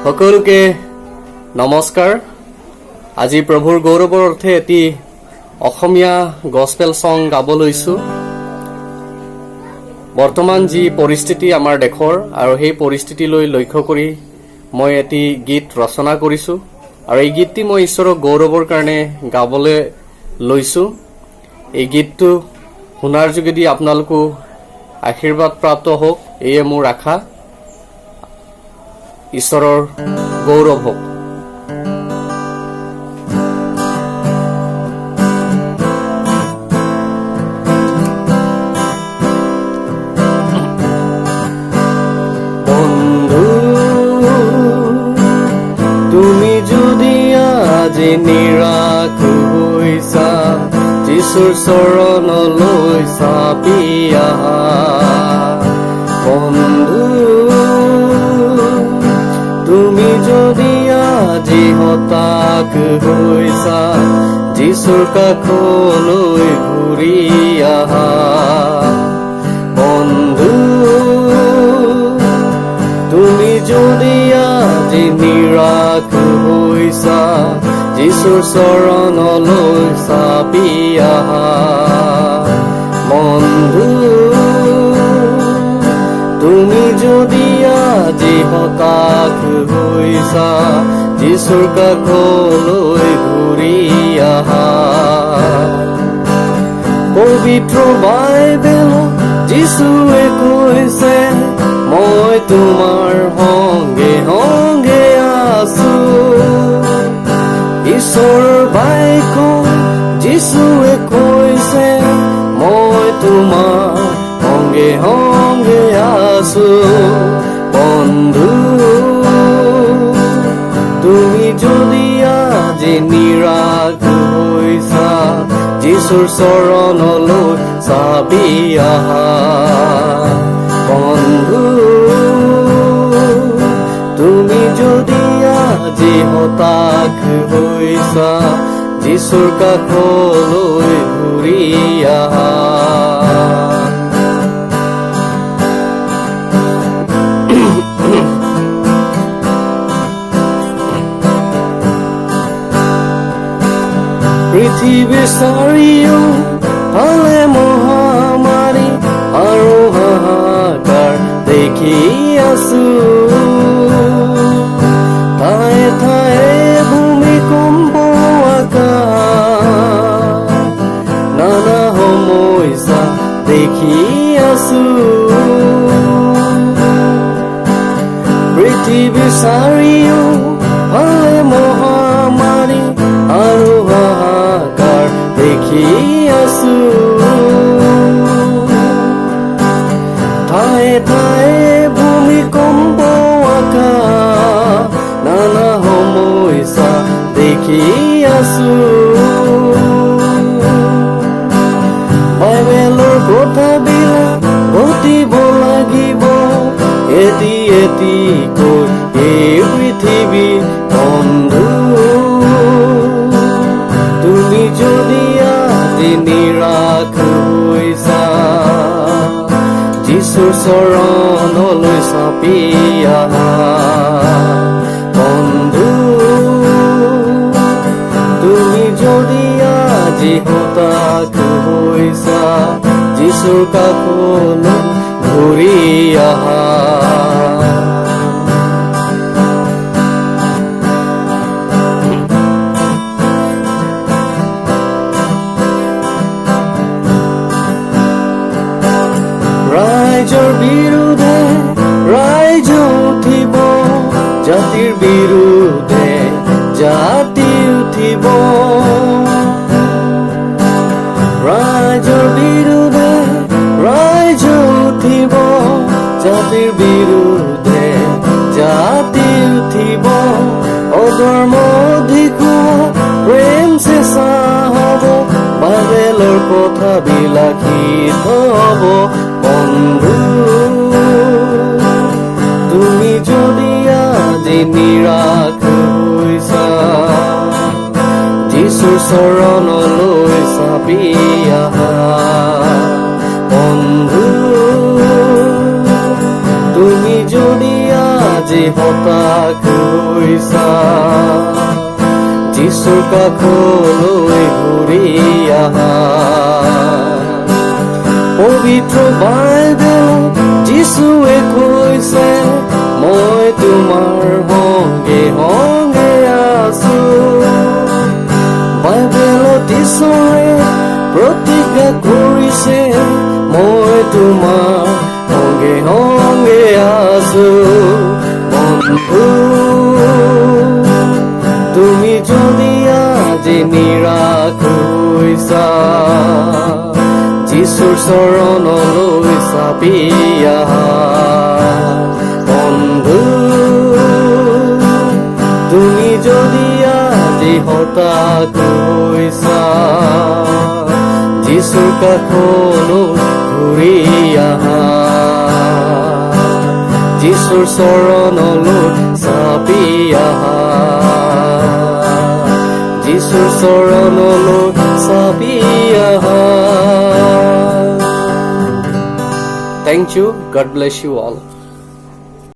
সকলোকে নমস্কাৰ। আজি প্ৰভুৰ গৌৰৱৰ অৰ্থে এটি অসমীয়া গস্পেল সং গাব লৈছো। বৰ্তমান যি পৰিস্থিতি আমাৰ দেশৰ আৰু সেই পৰিস্থিতিলৈ লক্ষ্য কৰি মই এটি গীত ৰচনা কৰিছো আৰু এই গীতটি মই ঈশ্বৰৰ গৌৰৱৰ কাৰণে গাবলৈ লৈছো। এই গীতটো শুনাৰ যোগেদি আপোনালোকো আশীৰ্বাদ প্ৰাপ্ত হওক, এয়ে মোৰ আশা। ঈশ্বৰৰ গৌৰৱ হওক। বন্ধু তুমি যদি আজি নিৰাশ হৈছা, যিশুৰ চৰণলৈ চাপি আহা। বন্ধু তুমি যদি আজি হতাশ হৈছা, যিশুৰ কাষলৈ ঘূৰি আহা। বন্ধু তুমি যদি আজি নিৰাশ হৈছা, যিশুৰ চৰণলৈ চাপি আহা। বন্ধু তুমি যদি আজি হতাশ হৈছা, যিশুৰ কাষলৈ ঘূৰি আহা। পবিত্ৰ বাইবেলত যিশুৱে কৈছে, মই তোমাৰ সংগে সংগে আছো। ঈশ্বৰৰ বাক্য যিশুৱে কৈছে, মই তোমাৰ সংগে সংগে আছো। বন্ধু তুমি যদি আজি নিৰাশ হৈছা, যিশুৰ চৰণলৈ চাপি আহা। বন্ধু তুমি যদি আজি হতাশ হৈছা, যিশুৰ কাষলৈ ঘূৰি আহা। পৃথিৱীৰ চাৰিওফালে মহামাৰী আৰু হাহাকাৰ দেখি আছো। ঠায়ে ঠায়ে ভূমিকম্প, আকাশ নানা সমস্যা দেখি আছো। পৃথিৱীৰ চাৰিওফালে মহামাৰী আৰু হাহাকাৰ দেখি আছো। ঠায়ে ঠায়ে ভূমিকম্প, আকাশ নানা সমস্যা দেখি আছো। বাইবেলৰ কথাবিলাক ঘটিব লাগিব এটি এটিকৈ এই পৃথিৱী। বন্ধু তুমি যদি আজি নিৰাশ হৈছা, যিশুৰ চৰণলৈ চাপি আহা। বন্ধু তুমি যদি আজি হতাশ হৈছা, যিশুৰ কাষলৈ ঘূৰি আহা। ৰাইজৰ বিৰুদ্ধে ৰাইজ উঠিব, জাতিৰ বিৰুদ্ধে জাতি উঠিব। ৰাইজৰ বিৰুদ্ধে ৰাইজ উঠিব, জাতিৰ বিৰুদ্ধে জাতি উঠিব। অধৰ্ম অধিক হ'ব, প্ৰেম চেঁচা হ'ব, বাইবেলৰ কথাবিলাক হিত হ'ব। বন্ধু তুমি যদি আজি নিৰাশ হৈছা, যিশুৰ চৰণলৈ চাপি আহা। বন্ধু তুমি যদি আজি হতাশ হৈছা যিচুৰ কাষলৈ ঘূৰি আহা পবিত্ৰ বাইবেলত যিচুৱে কৈছে মই তোমাৰ সংগে সংগে আছো বাইবেলত ঈশ্বৰে প্ৰতিজ্ঞা কৰিছে মই তোমাৰ সংগে সংগে আছো বন্ধু তুমি যদি আজি নিৰাশ হৈছা যিচুৰ চৰণলৈ চাপি আহা বন্ধু তুমি যদি আজি হতাশ হৈছা যিচুৰ কাষলৈ ঘূৰি আহা যিচুৰ চৰণলৈ চাপি আহা যিচুৰ চৰণলৈ চাপি আহা Thank you. God bless you all.